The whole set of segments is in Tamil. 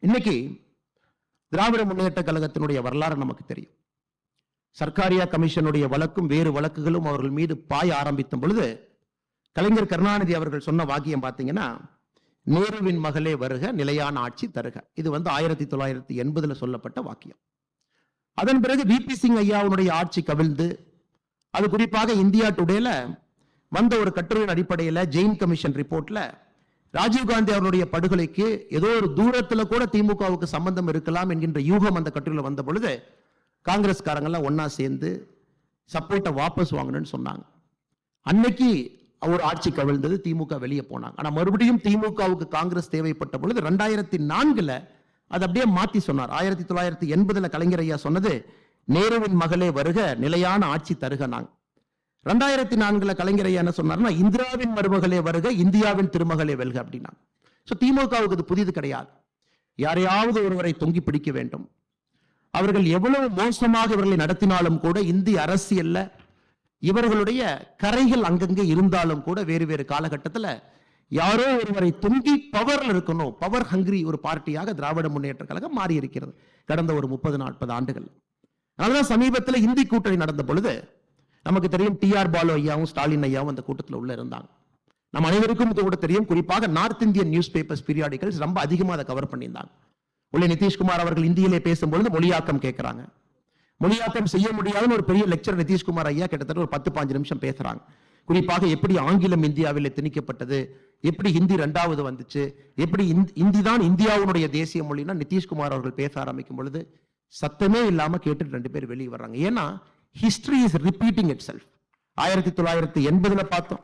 இன்னைக்கு திராவிட முன்னேற்ற கழகத்தினுடைய வரலாறு நமக்கு தெரியும். சர்க்காரியா கமிஷனுடைய வழக்கும் வேறு வழக்குகளும் அவர்கள் மீது பாய ஆரம்பித்த பொழுது கலைஞர் கருணாநிதி அவர்கள் சொன்ன வாக்கியம் பார்த்தீங்கன்னா, நேருவின் மகளே வருக, நிலையான ஆட்சி தருக. இது 1980 சொல்லப்பட்ட வாக்கியம். அதன் பிறகு விபி சிங் ஐயாவுடைய ஆட்சி கவிழ்ந்து, அது குறிப்பாக இந்தியா டுடேல வந்த ஒரு கட்டுரையின் அடிப்படையில் ஜெயின் கமிஷன் ரிப்போர்ட்ல ராஜீவ்காந்தி அவருடைய படுகொலைக்கு ஏதோ ஒரு தூரத்துல கூட திமுகவுக்கு சம்பந்தம் இருக்கலாம் என்கின்ற யூகம் அந்த கட்டுரையில் வந்த பொழுது காங்கிரஸ்காரங்கெல்லாம் ஒன்னா சேர்ந்து சப்போர்ட்டை வாபஸ் வாங்கணும்னு சொன்னாங்க. அன்னைக்கு அவர் ஆட்சி கவிழ்ந்தது, திமுக வெளியே போனாங்க. ஆனா மறுபடியும் திமுகவுக்கு காங்கிரஸ் தேவைப்பட்ட பொழுது 2004 அது அப்படியே மாத்தி சொன்னார். 1980 கலைஞர் ஐயா சொன்னது, நேருவின் மகளே வருக, நிலையான ஆட்சி தருக. நாங்க 2004 கலைஞர் ஐயா என்ன சொன்னார்னா, இந்திராவின் மருமகளே வருக, இந்தியாவின் திருமகளே வெல்க அப்படின்னா. திமுகவுக்கு அது புதிது கிடையாது. யாரையாவது ஒருவரை தொங்கி பிடிக்க வேண்டும். அவர்கள் எவ்வளவு மோசமாக இவர்களை நடத்தினாலும் கூட இந்திய அரசியல்ல இவர்களுடைய கரைகள் அங்கங்கே இருந்தாலும் கூட வேறு வேறு காலகட்டத்தில் யாரோ ஒருவரை தொங்கி பவர்ல இருக்கணும், பவர் ஹங்கிரி ஒரு பார்ட்டியாக திராவிட முன்னேற்ற கழகம் மாறி இருக்கிறது கடந்த ஒரு 30-40 ஆண்டுகள். அதனாலதான் சமீபத்தில் இந்தி கூட்டணி நடந்த பொழுது நமக்கு தெரியும், டிஆர் பாலு ஐயாவும் ஸ்டாலின் ஐயாவும் அந்த கூட்டத்தில் உள்ள இருந்தாங்க. நம்ம அனைவருக்கும் இது கூட தெரியும். குறிப்பாக north Indian news papers periodicals ரொம்ப அதிகமாக அதை கவர் பண்ணியிருந்தாங்க. உள்ளே நிதிஷ்குமார் அவர்கள் இந்தியிலே பேசும்பொழுது மொழியாக்கம் கேட்கிறாங்க. மொழியாக்கம் செய்ய முடியாதுன்னு ஒரு பெரிய லெக்சர் நிதிஷ்குமார் ஐயா கிட்டத்தட்ட ஒரு 10-15 நிமிஷம் பேசுறாங்க. குறிப்பாக எப்படி ஆங்கிலம் இந்தியாவில் திணிக்கப்பட்டது, எப்படி ஹிந்தி 2வது வந்துச்சு, எப்படி இந்தி தான் இந்தியாவுடைய தேசிய மொழினா நிதிஷ்குமார் அவர்கள் பேச ஆரம்பிக்கும் பொழுது சத்தமே இல்லாம கேட்டுட்டு 2 பேர் வெளியே வர்றாங்க. ஏன்னா history is repeating it self. 1980 பார்த்தோம்,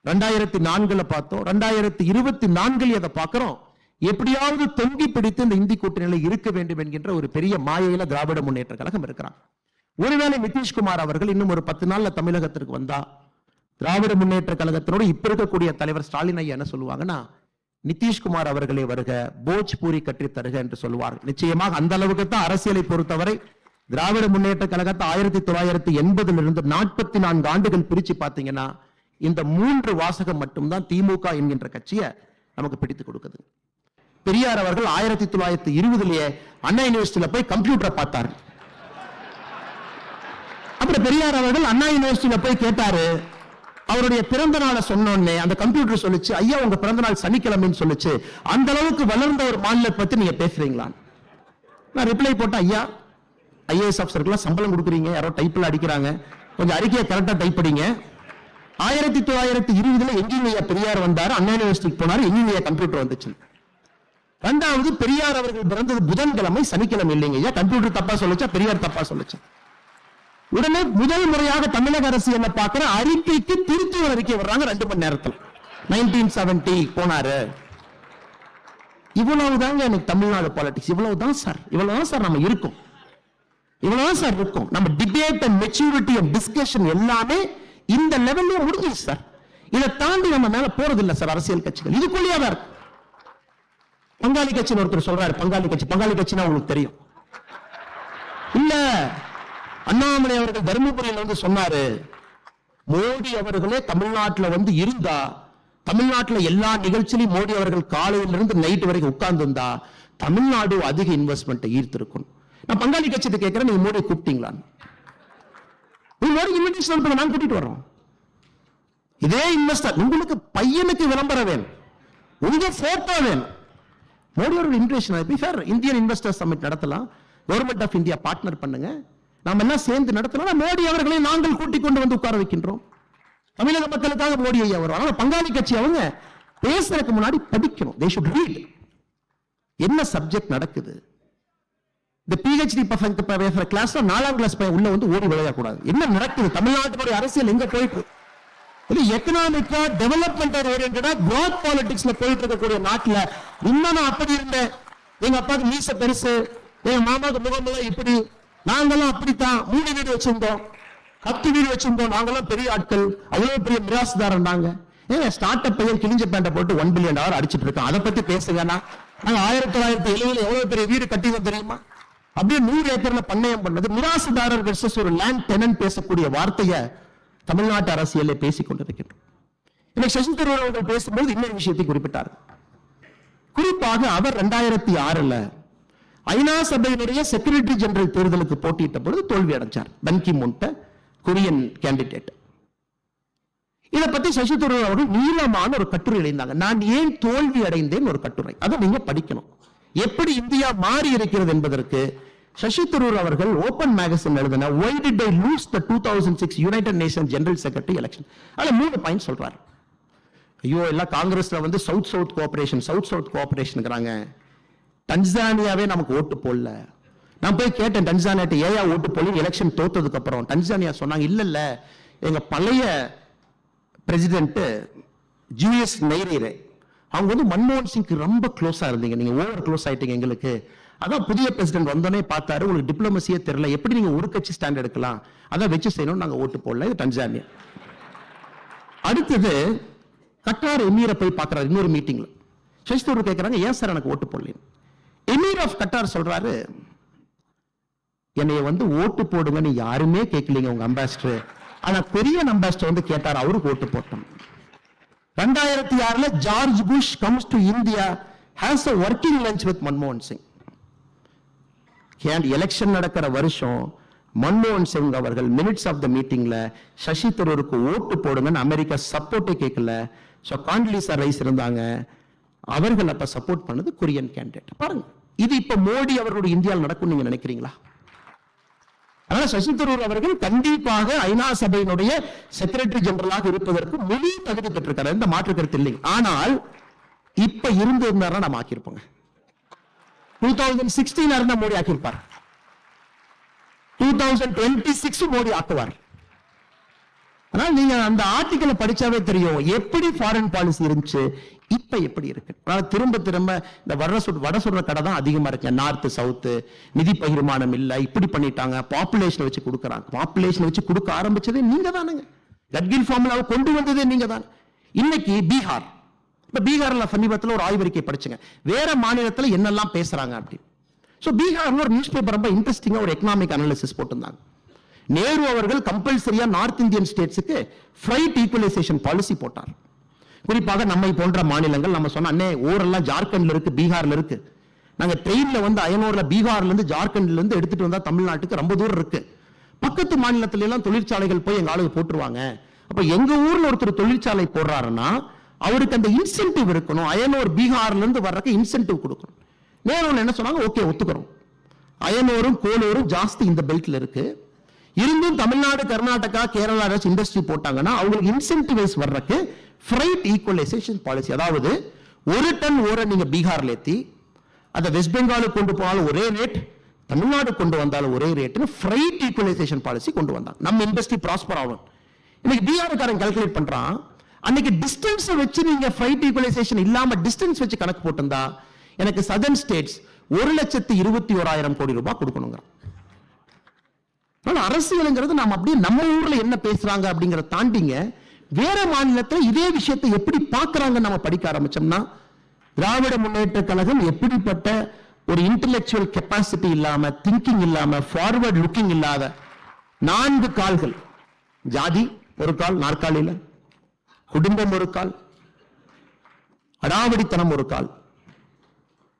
2004 பார்த்தோம், 2024 அதை பார்க்கிறோம். எப்படியாவது தொங்கி பிடித்து இந்த இந்தி கூட்டணியில் இருக்க வேண்டும் என்கின்ற ஒரு பெரிய மாயையில திராவிட முன்னேற்ற கழகம் இருக்கிறாங்க. ஒருவேளை நிதிஷ்குமார் அவர்கள் இன்னும் ஒரு 10 நாள்ல தமிழகத்திற்கு வந்தா திராவிட முன்னேற்ற கழகத்தினோடு இப்ப இருக்கக்கூடிய தலைவர் ஸ்டாலின் ஐயா என்ன சொல்லுவாங்கன்னா, நிதிஷ்குமார் அவர்களே வருக, போஜ்பூரி கட்டி தருக என்று சொல்லுவார்கள். நிச்சயமாக அந்த அளவுக்கு தான் அரசியலை பொறுத்தவரை திராவிட முன்னேற்ற கழகத்தை 1980 44 ஆண்டுகள் பிரிச்சு பார்த்தீங்கன்னா இந்த 3 வாசகம் மட்டும்தான் திமுக என்கின்ற கட்சியை நமக்கு பிடித்து கொடுக்குது. பெரியார் அவர்கள் 1920 அண்ணா யூனிவர்சிட்டியில போய் கம்ப்யூட்டரை பார்த்தாரு. அப்புறம் பெரியார் அவர்கள் அண்ணா யூனிவர்சிட்டியில போய் கேட்டாரு. அவருடைய பிறந்த நாளை சொன்னோன்னே அந்த கம்ப்யூட்டர் சொல்லுச்சு, ஐயா உங்க பிறந்த நாள் சனிக்கிழமைன்னு சொல்லுச்சு. அந்த அளவுக்கு வளர்ந்த ஒரு மாநிலத்தை பத்தி நீங்க பேசுறீங்களா? நான் ரிப்ளை போட்டேன், ஐயா ஐஏஎஸ் ஆஃபீஸருக்குலாம் சம்பளம் கொடுக்குறீங்க, யாரோ டைப்ல அடிக்கிறாங்க, கொஞ்சம் அறிக்கையை கரெக்டா டைப் படிங்க. 1920 எங்கேயும் பெரியார் வந்தாரு, அண்ணா யூனிவர்சிட்டிக்கு போனாரு, எங்கேயும் கம்ப்யூட்டர் வந்துச்சு. 2வது பெரியார் அவர்கள் பிறந்தது புதன்கிழமை, சனிக்கிழமை இல்லைங்க ஐயா. கம்ப்யூட்டர் தப்பா சொல்லுச்சா, பெரியார் தப்பா சொல்லுச்சு. உடனே முதல் முறையாக தமிழக அரசு என்ன பார்க்கிற அறிக்கைக்கு திருத்தி ஒரு அறிக்கை வர்றாங்க 2 மணி நேரத்தில். 1970 போனாரு. இவ்வளவுதாங்க எனக்கு தமிழ்நாடு பாலிடிக்ஸ். இவ்வளவுதான் சார் நம்ம இருக்கும். இவ்வளவுதான் சார் இருக்கும். நம்ம debate and maturity and discussion எல்லாமே இந்த லெவல்ல முடிஞ்சிச்சு சார். இதை தாண்டி நம்ம மேல போறது இல்ல சார் அரசியல் கட்சிகள். இதுக்குள்ளேயே தான் இருக்கு. பங்காளி கட்சின்னு ஒருத்தர் சொல்றாரு, பங்காளி கட்சினா உங்களுக்கு தெரியும் இல்ல? அண்ணாமலை அவர்கள் தர்மபுரியில் வந்து சொன்னாரு, மோடி அவர்களே தமிழ்நாட்டில் இருந்தா, தமிழ்நாட்டில் எல்லா நிகழ்ச்சியிலும் மோடி அவர்கள் காலையிலிருந்து நைட் வரைக்கும் உட்கார்ந்து இருந்தா தமிழ்நாடு அதிக இன்வெஸ்ட்மெண்ட் ஈர்த்திருக்கும். நான் பங்காளி கட்சியை கேட்கிறேன், நீங்க மோடி கூப்பிட்டீங்களா? இன்விடேஷன் நான் கூட்டிட்டு வரோம். இதே இன்வெஸ்டர் உங்களுக்கு பையனுக்கு விளம்பரம் வேணும், உங்க போட்டோ வேணும். மோடி அவர்கள் இன்விடேஷன் இந்தியன் இன்வெஸ்டர் சமிட் நடத்தலாம், கவர்மெண்ட் ஆஃப் இந்தியா பார்ட்னர் பண்ணுங்க, நாம எல்லாம் சேர்ந்து நடத்தலாம். மோடி அவர்களை நாங்கள் கூட்டிக் கொண்டு வந்து உட்கார வைக்கின்றோம். தமிழக மக்களுக்காக மோடி ஐயா வருவாங்க. பங்காளி கட்சி அவங்க பேசுறதுக்கு முன்னாடி படிக்கணும். They should read. என்ன சப்ஜெக்ட் நடக்குது? இந்த PhD பேசுற கிளாஸ்ல 4ஆம் கிளாஸ் பையன் உள்ள வந்து ஓடி விளையாடக்கூடாது. என்ன நடக்குது தமிழ்நாட்டுடைய அரசியல் எங்க போயிட்டு இது? எக்கனாமிக்கா டெவலப்மெண்ட் ஓரியன்டா கிராத் பாலிடிக்ஸ்ல போயிட்டு இருக்கக்கூடிய நாட்டுல இன்னும் நான் அப்படி இருந்தேன், எங்க அப்பாவுக்கு மீச பெருசு, எங்க மாமாவுக்கு முகமெல்லாம் இப்படி, நாங்கெல்லாம் அப்படித்தான் 3 வீடு வச்சிருந்தோம், 10 வீடு வச்சிருந்தோம், நாங்கெல்லாம் பெரிய ஆட்கள், அவ்வளவு பெரிய மிராசுதாரன் நாங்க. ஏன் ஸ்டார்ட் அப் பையன் கிழிஞ்ச பேண்ட போட்டு $1 பில்லியன் அடிச்சிட்டு இருக்கோம். அதை பத்தி பேசுவேனா? நாங்க 1970 எவ்வளவு பெரிய வீடு கட்டிதான் தெரியுமா? அப்படியே 100 ஏக்கர்ல பண்ணையம் பண்ணது. மிராசுதாரர் வெர்சஸ் ஒரு லேண்ட் டெனன்ட் பேசக்கூடிய வார்த்தையை தமிழ்நாட்டு அரசியலே பேசிக் கொண்டிருக்கின்றோம். இன்னைக்கு சசி தரூர் அவர்கள் பேசும்போது இன்னொரு விஷயத்தை குறிப்பிட்டார். குறிப்பாக அவர் 2006 ஐநா சபையினுடைய செக்ரட்டரி ஜெனரல் தேர்தலுக்கு போட்டியிட்ட பொழுது தோல்வி அடைஞ்சார். பன் கி மூன் கொரியன் கேண்டிடேட். இதை பத்தி சசி தரூர் அவர்கள் நீளமான ஒரு கட்டுரை எழுதினாங்க. நான் ஏன் தோல்வி அடைந்தேன் ஒரு கட்டுரை. அதை நீங்க படிக்கணும். எப்படி இந்தியா மாறி இருக்கிறது என்பதற்கு சசி தரூர் அவர்கள் ஓபன் மேகசின் எழுதின Why did I lose the 2006 United Nations General Secretary election? அதுல 3 பாயிண்ட் சொல்றாரு. ஐயோ எல்லாம் காங்கிரஸ்ல வந்து சவுத் கோஆபரேஷன்ங்கறாங்க. டன்சானியாவே நமக்கு ஓட்டு போடல. நான் போய் கேட்டேன் டன்சானியாட்ட ஏயா ஓட்டு போடல எலெக்ஷன் தோத்ததுக்கு அப்புறம். டன்சானியா சொன்னாங்க இல்ல எங்க பழைய பிரசிடென்ட் ஜூலியஸ் நைரீரே அவங்க வந்து மன்மோகன் சிங்க்கு ரொம்ப க்ளோஸா இருந்தீங்க, நீங்க ஓவர் க்ளோஸ் ஆயிட்டீங்க எங்களுக்கு. அதான் புதிய பிரசிடென்ட் வந்தோடனே பார்த்தாரு உங்களுக்கு டிப்ளமசியே தெரியல, எப்படி நீங்க ஒரு கட்சி ஸ்டாண்ட் எடுக்கலாம், அதான் வச்சு செய்யணும், நாங்க ஓட்டு போடல. இது டன்சானியா. அடுத்தது கட்டார் எமீரை போய் பார்க்கறாரு இன்னொரு மீட்டிங்ல. சசி தரூர் கேட்கறாங்க ஏன் சார் எனக்கு ஓட்டு போடல. எமீர் ஆஃப் கட்டார் சொல்றாரு என்னைய வந்து ஓட்டு போடுங்கன்னு யாருமே கேட்கலீங்க உங்க அம்பாசிடர், ஆனா பெரிய அம்பாசிடர் வந்து கேட்டார், அவருக்கு ஓட்டு போட்டோம். 2006 George Bush comes to India, has a working lunch with மன்மோகன் சிங். எலெக்ஷன் நடக்கிற வருஷம் மன்மோகன் சிங் அவர்கள் மினிட்ஸ் ஆஃப் த மீட்டிங்ல சசி தரூருக்கு ஓட்டு போடுங்கன்னு அமெரிக்கா சப்போர்ட்டே கேட்கல. சோ காண்டிலிசா ரைஸ் இருந்தாங்க, அவர்கள் அப்ப சப்போர்ட் பண்ணது கொரியன் கேண்டிடேட். பாருங்க, இது இப்ப மோடி அவர்களுடைய இந்தியாவில் நடக்கும் நீங்க நினைக்கிறீங்களா? அதனால சசி தரூர் அவர்கள் கண்டிப்பாக ஐநா சபையினுடைய செக்ரட்டரி ஜெனரலாக இருப்பதற்கு முழு தகுதி பெற்றிருக்காரு, எந்த மாற்று கருத்து இல்லை. ஆனால் இப்ப இருந்தா நம்ம ஆக்கியிருப்போங்க. 2016 இருந்தா மோடி ஆக்கியிருப்பார், 2026 மோடி ஆக்குவார். ஆனால் நீங்க அந்த ஆர்டிக்கலை படிச்சாவே தெரியும் எப்படி ஃபாரின் பாலிசி இருந்துச்சு, இப்ப எப்படி இருக்கு. திரும்ப திரும்ப இந்த வட சொல்ற கடை தான் அதிகமா இருக்கு. நார்த் சவுத் நிதி பகிர்மானம் இல்ல, இப்படி பண்ணிட்டாங்க, பாப்புலேஷன் வச்சு கொடுக்கறாங்க. பாப்புலேஷன் வச்சு கொடுக்க ஆரம்பிச்சதே நீங்க தானுங்க. கட்கில் ஃபார்முலாவை கொண்டு வந்ததே நீங்க தான். இன்னைக்கு பீகார், இப்ப பீகார்ல சமீபத்தில் ஒரு ஆய்வறிக்கை படிச்சுங்க, வேற மாநிலத்துல என்னெல்லாம் பேசுறாங்க அப்படி. சோ பீகார்ல ஒரு நியூஸ் பேப்பர் ரொம்ப இன்ட்ரெஸ்டிங்கா ஒரு எக்கனாமிக் அனாலிசிஸ் போட்டிருந்தாங்க. நேரு அவர்கள் கம்பல்சரியா நார்த் இந்தியன் ஸ்டேட்ஸுக்கு ஃப்ரைட் ஈக்குவலைசேஷன் பாலிசி போட்டார். குறிப்பாக நம்மை போன்ற மாநிலங்கள், நம்ம சொன்ன அண்ணே ஊரெல்லாம் ஜார்க்கண்ட்ல இருக்கு, பீகார்ல இருக்கு. நாங்க ட்ரெயின்ல வந்து அயனூர்ல பீகார்ல இருந்து ஜார்க்கண்ட்ல இருந்து எடுத்துட்டு வந்தா தமிழ்நாட்டுக்கு ரொம்ப தூரம் இருக்கு. பக்கத்து மாநிலத்தில எல்லாம் தொழிற்சாலைகள் போய் எங்க ஆளுங்க போட்டுருவாங்க. அப்ப எங்க ஊர்ல ஒருத்தர் தொழிற்சாலை போடுறாருன்னா அவருக்கு அந்த இன்சென்டிவ் இருக்கணும். அயனூர் பீகார்ல இருந்து வர்றதுக்கு இன்சென்டிவ் கொடுக்கணும். நேரு என்ன சொன்னாங்க, ஓகே ஒத்துக்கிறோம், அயனூரும் கோலூரும் ஜாஸ்தி இந்த பெல்ட்ல இருக்கு, இருந்தும் தமிழ்நாடு கர்நாடகா கேரளா இண்டஸ்ட்ரி போட்டாங்கன்னா அவங்களுக்கு இன்சென்டிவைஸ் வர்றதுக்கு ஃப்ரைட் ஈக்குவலைசேஷன் பாலிசி, அதாவது ஒரு டன் ஓரை நீங்க பீகார்ல ஏத்தி அதை வெஸ்ட் பெங்காலுக்கு கொண்டு போனாலும் ஒரே ரேட், தமிழ்நாடு கொண்டு வந்தாலும் ஒரே ரேட்னு ஃப்ரைட் ஈக்குவலைசேஷன் பாலிசி கொண்டு வந்தாங்க. நம்ம இண்டஸ்ட்ரி ப்ராஸ்பர் ஆகும். இன்னைக்கு பீகார்காரன் கால்குலேட் பண்றான், அன்னைக்கு டிஸ்டன்ஸ் வச்சு நீங்க ஃப்ரைட் ஈக்குவலைசேஷன் இல்லாம டிஸ்டன்ஸ் வச்சு கணக்கு போட்டிருந்தா எனக்கு சதர்ன் ஸ்டேட்ஸ் 1,21,000 கோடி ரூபாய் கொடுக்கணுங்க. அரசியலுங்கிறது நாம அப்படியே நம்ம ஊர்ல என்ன பேசுறாங்க அப்படிங்கறத தாண்டிங்க வேற மாநிலத்தில் இதே விஷயத்தை எப்படி பார்க்கறாங்க நம்ம படிக்க ஆரம்பிச்சோம்னா, திராவிட முன்னேற்ற கழகம் எப்படிப்பட்ட ஒரு இன்டெலெக்சுவல் கெப்பாசிட்டி இல்லாம, திங்கிங் இல்லாம, ஃபார்வர்ட் லுக்கிங் இல்லாத 4 கால்கள், ஜாதி ஒரு கால் நாற்காலியில, குடும்பம் ஒரு கால், அடாவடித்தனம் ஒரு கால்,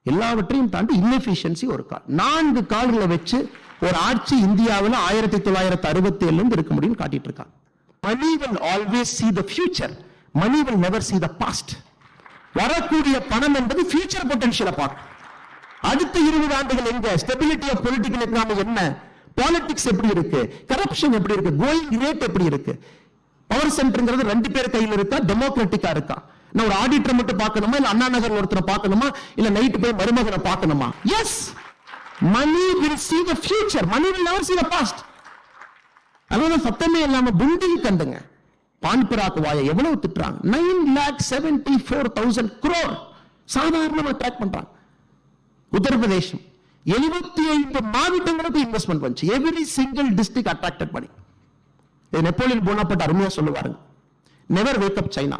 எல்லாவற்றையும் தாண்டி இன்எஃபிஷியன்சி ஒரு கால், 4 கால்களை வச்சு ஒரு ஆட்சி இந்தியாவில் 1967 இருந்து இருக்க முடியும் காட்டிட்டு இருக்காங்க. Money will always see the future. Money will never see the past. வரக்கூடிய பணம் என்பது ஃபியூச்சர் பொட்டன்ஷியலை பார்க்கும். அடுத்த 20 ஆண்டுகள் எங்க ஸ்டெபிலிட்டி ஆஃப் பொலிட்டிக்கல் எக்கனாமி என்ன, பாலிடிக்ஸ் எப்படி இருக்கு, கரப்ஷன் எப்படி இருக்கு, கோயிங் ரேட் எப்படி இருக்கு, பவர் சென்டர்ங்கிறது 2 பேர் கையில் இருக்கா, டெமோக்ராட்டிக்கா இருக்கா, நான் ஒரு ஆடிட்டர் மட்டும் பார்க்கணுமா, இல்ல அண்ணா நகர் ஒருத்தரை பார்க்கணுமா, இல்ல நைட்டு போய் மருமகனை பார்க்கணுமா? Yes, money will see the future, money will never see the past. அதனால சத்தமே இல்லாம பில்டிங் கண்டுங்க, பான்பராக் வாயை எவ்வளவு திட்டுறாங்க, 9,74,000 crore சாதாரணமா ட்ராக் பண்றாங்க. உத்தரப்பிரதேசம் 75 மாவட்டங்களுக்கு இன்வெஸ்ட்மெண்ட் பண்ணுச்சு, எவ்ரி சிங்கிள் டிஸ்ட்ரிக்ட் அட்ராக்டட் பண்ணி. நெப்போலியன் போனாப்பட்ட அருமையா சொல்லுவாருங்க, never wake up China,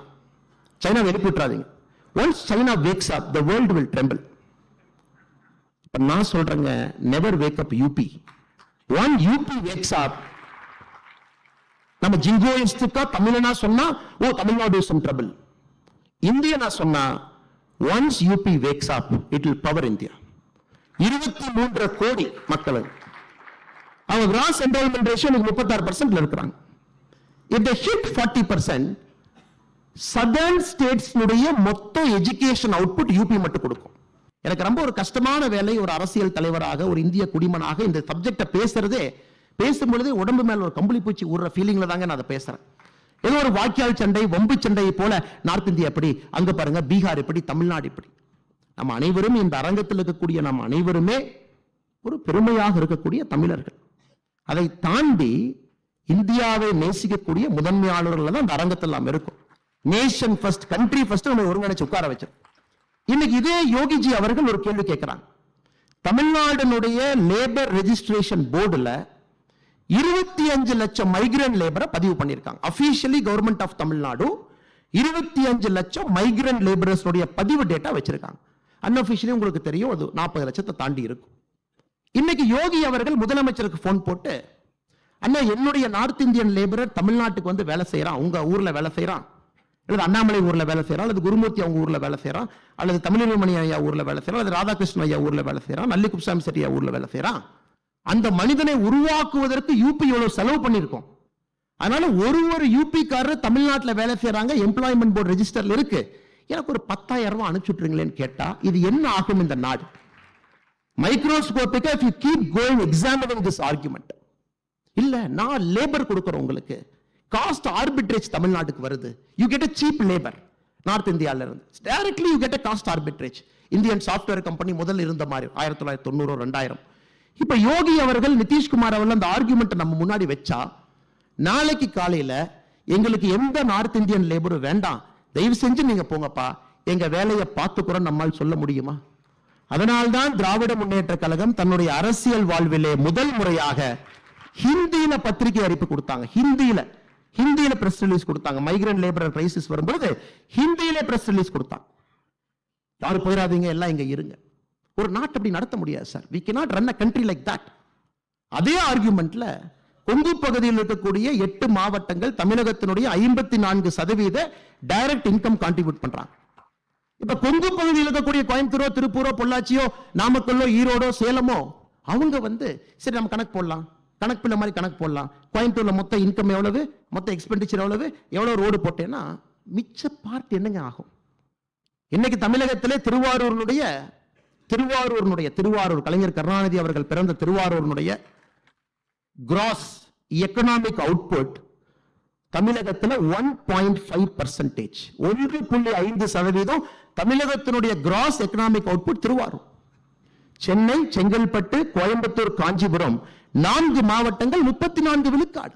China எழுப்பிட்டுறாதீங்க, once China wakes up the world will tremble. நான் சொல்றேங்க, never wake up UP, once UP wakes up, நம்ம ஜிங்கோயிஸ்டுக்கா தமிழனா சொன்னா oh Tamil Nadu is in trouble, இந்தியனா சொன்னா Once UP wakes up, it will power India. 23 கோடி மக்கள் அவங்க கிராஸ் என்ரோல்மெண்ட் ரேஷியோ 36% இருக்கிறாங்க. If they hit 40%, சதர்ன் ஸ்டேட்ஸ்னுடைய மொத்த எஜுகேஷன் அவுட்புட் யூபி மட்டும் கொடுக்கும். எனக்கு ரொம்ப ஒரு கஷ்டமான வேலை ஒரு அரசியல் தலைவராக ஒரு இந்திய குடிமனாக இந்த சப்ஜெக்ட பேசும்பொழுதே உடம்பு மேல ஒரு கம்பளி பூச்சி ஊடுற ஃபீலிங்ல தாங்க நான் அதை பேசுறேன். ஏதோ ஒரு வாக்கியால் சண்டை வம்பு சண்டையை போல நார்த் இந்தியா எப்படி, அங்க பாருங்க பீகார் எப்படி, தமிழ்நாடு எப்படி. நம்ம அனைவரும் இந்த அரங்கத்தில் இருக்கக்கூடிய நம்ம அனைவருமே ஒரு பெருமையாக இருக்கக்கூடிய தமிழர்கள். அதை தாண்டி இந்தியாவை நேசிக்கக்கூடிய முதன்மையாளர்கள் தான் இந்த அரங்கத்தில் நாம் இருக்கும். நேஷன் ஃபர்ஸ்ட், கண்ட்ரி ஃபர்ஸ்ட் நம்ம ஒருங்கிணைச்சு உட்கார வச்சோம். இன்னைக்கு இதே யோகிஜி அவர்கள் ஒரு கேள்வி கேட்கிறாங்க. தமிழ்நாடுடைய லேபர் ரெஜிஸ்ட்ரேஷன் போர்டுல 25 லட்சம் மைக்ரண்ட் லேபரை பதிவு பண்ணிருக்காங்க. அபிஷியலி கவர்மெண்ட் ஆஃப் தமிழ்நாடு 25 லட்சம் மைக்ரண்ட் லேபரர்ஸ் பதிவு டேட்டா வச்சிருக்காங்க. அன்அபிஷியலி உங்களுக்கு தெரியும் அது 40 லட்சத்தை தாண்டி இருக்கும். இன்னைக்கு யோகி அவர்கள் முதலமைச்சருக்கு போன் போட்டு, அண்ணா என்னுடைய நார்த் இந்தியன் லேபரர் தமிழ்நாட்டுக்கு வந்து வேலை செய்யறான், உங்க ஊர்ல வேலை செய்யறான், அல்லது அண்ணாமலை ஊர்ல வேலை செய்யறான், அல்லது குருமூர்த்தி அவங்க ஊர்ல வேலை செய்யறான், அல்லது தமிழ்மணி ஐயா ஊர்ல வேலை செய்யறான், அல்லது ராதாகிருஷ்ணன் ஐயா ஊர்ல வேலை செய்யறான், நல்லி குப்சாமி செட்டியா ஊர்ல வேலை செய்யறான். அந்த மனிதனை உருவாக்குவதற்கு யூபி எவ்வளவு செலவு பண்ணிருக்கோம். அதனால ஒரு யூபி காரர் தமிழ்நாட்டில் வேலை செய்யறாங்க, எம்ப்ளாய்மெண்ட் போர்டு ரெஜிஸ்டர்ல இருக்கு, எனக்கு ஒரு 10,000 ரூபாய் அனுப்பிச்சுட்றீங்களேன்னு கேட்டா இது என்ன ஆகும் இந்த நாடு? மைக்ரோஸ்கோபிக்கா if you keep going examining this argument, இல்ல நான் லேபர் கொடுக்கறோம் உங்களுக்கு, காஸ்ட் ஆர்பிட்ரேஜ் தமிழ்நாட்டுக்கு வருது, you get a cheap labor north இந்தியால இருந்து, directly you get a cost arbitrage. Indian software company முதல்ல இருந்த மாதிரி 1990 2000. இப்ப யோகி அவர்கள் நிதிஷ்குமார் அவர்கள் அந்த ஆர்குமெண்ட் நம்ம முன்னாடி வச்சா, நாளைக்கு காலையில எங்களுக்கு எந்த நார்த் இந்தியன் லேபரும் வேண்டாம், தயவு செஞ்சு நீங்க போங்கப்பா, எங்க வேலையை பார்த்துக்கிறோம் நம்மால் சொல்ல முடியுமா? அதனால்தான் திராவிட முன்னேற்ற கழகம் தன்னுடைய அரசியல் வாழ்விலே முதல் முறையாக ஹிந்தியில பத்திரிகை அறிப்பு கொடுத்தாங்க. ஹிந்தியில பிரஸ் ரிலீஸ் கொடுத்தாங்க. மைக்ரண்ட் லேபர் கிரைசிஸ் வரும்போது ஹிந்தியில பிரஸ் ரிலீஸ் கொடுத்தாங்க. யாரும் போயிடாதீங்க, எல்லாம் இங்க இருங்க. ஒரு நாட்டு அப்படி நடத்த முடியாது sir. we cannot run a country like that. அதே ஆர்குமெண்ட்ல கொங்கு பகுதியில் இருக்கக்கூடிய 8 மாவட்டங்கள் தமிழகத்தினுடைய 54% டைரக்ட் இன்கம் கான்ட்ரிபியூட் பண்றாங்க. இப்ப கொங்கு பகுதியில் இருக்கக்கூடிய கோயம்புத்தூரோ, திருப்பூரோ, பொள்ளாச்சியோ, நாமக்கல்லோ, ஈரோடோ, சேலமோ அவங்க வந்து சரி நம்ம கணக்கு போடலாம், கணக்கு பிள்ளை மாதிரி கணக்கு போடலாம். கோயம்புத்தூர்ல மொத்த இன்கம் எவ்வளவு, மொத்த எக்ஸ்பெண்டிச்சர் எவ்வளவு ரோடு போட்டேன்னா மிச்ச பார்ட் என்னங்க ஆகும்? இன்னைக்கு தமிழகத்திலே திருவாரூர் கலைஞர் கருணாநிதி அவர்கள் பிறந்த திருவாரூரினுடைய கிராஸ் எக்கனாமிக் அவுட்புட் தமிழகத்தில் 1.5%, 1.5% தமிழகத்தினுடைய gross economic output Tiruvarur. Chennai, Chengalpattu, Coimbatore, Kanchipuram 4 மாவட்டங்கள் 34 விழுக்காடு.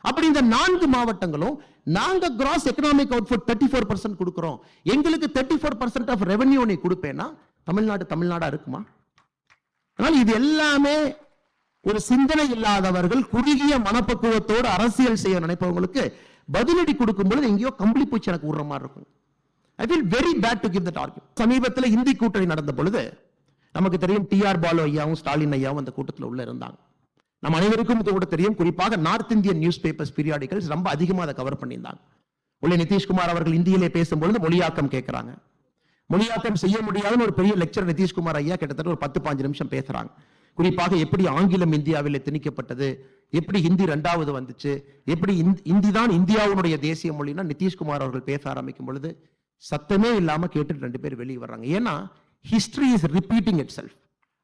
அப்படி இந்த 4 மாவட்டங்களும் நாங்க கிராஸ் எக்கனாமிக் அவுட்புட் 34% கொடுக்கிறோம், எங்களுக்கு 34% ஆஃப் ரெவென்யூ நீ கொடுப்பேன்னா தமிழ்நாடா இருக்குமா? ஆனால் இது எல்லாமே ஒரு சிந்தனை இல்லாதவர்கள், குறுகிய மனப்பக்குவத்தோடு அரசியல் செய்ய நினைப்பவங்களுக்கு பதிலடி கொடுக்கும் பொழுது எங்கேயோ கம்பளி பூச்சி எனக்கு விடுற மாதிரி இருக்கும். I feel very bad to give that argument. சமீபத்தில் இந்தி கூட்டணி நடந்த பொழுது நமக்கு தெரியும் டிஆர் பாலு ஐயாவும் ஸ்டாலின் ஐயாவும் அந்த கூட்டத்தில் உள்ள இருந்தாங்க. நம்ம அனைவருக்கும் இது கூட தெரியும். குறிப்பாக north Indian news papers periodicals ரொம்ப அதிகமா அதை கவர் பண்ணியிருந்தாங்க. உள்ளே நிதிஷ்குமார் அவர்கள் இந்தியிலே பேசும்பொழுது மொழியாக்கம் கேட்கிறாங்க. மொழியாக்கம் செய்ய முடியாதுன்னு ஒரு பெரிய லெக்சர் நிதிஷ்குமார் ஐயா கிட்டத்தட்ட ஒரு 10-15 நிமிஷம் பேசுறாங்க. குறிப்பாக எப்படி ஆங்கிலம் இந்தியாவில் திணிக்கப்பட்டது, எப்படி ஹிந்தி 2வது வந்துச்சு, எப்படி இந்தி தான் இந்தியாவுடைய தேசிய மொழினா நிதிஷ்குமார் அவர்கள் பேச ஆரம்பிக்கும் பொழுது சத்தமே இல்லாம கேட்டுட்டு 2 பேர் வெளியே வர்றாங்க. ஏன்னா history is repeating it self.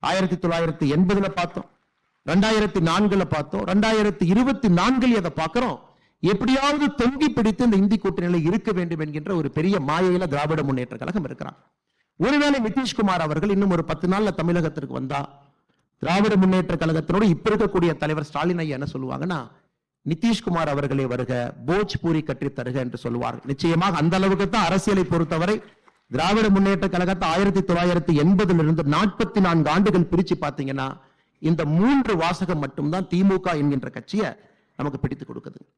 1980 பார்த்தோம், 2004 பார்த்தோம், 2024 அதை பார்க்கிறோம். எப்படியாவது தொங்கி பிடித்து இந்த இந்தி கூட்டணியில் இருக்க வேண்டும் என்கின்ற ஒரு பெரிய மாயையில திராவிட முன்னேற்ற கழகம் இருக்கிறார். ஒருவேளை நிதிஷ்குமார் அவர்கள் இன்னும் ஒரு 10 நாள்ல தமிழகத்திற்கு வந்தா திராவிட முன்னேற்ற கழகத்தினோடு இப்ப இருக்கக்கூடிய தலைவர் ஸ்டாலின் ஐயா என்ன சொல்லுவாங்கன்னா, நிதிஷ்குமார் அவர்களே வருக, போஜ்பூரி கற்றி தருக என்று சொல்லுவார்கள். நிச்சயமாக அந்த அளவுக்கு தான் அரசியலை பொறுத்தவரை திராவிட முன்னேற்ற கழகத்தை 1980 44 ஆண்டுகள் பிரிச்சு பாத்தீங்கன்னா இந்த 3 வாசகம் மட்டும்தான் திமுக என்கின்ற கட்சியை நமக்கு பிடித்து கொடுக்குது.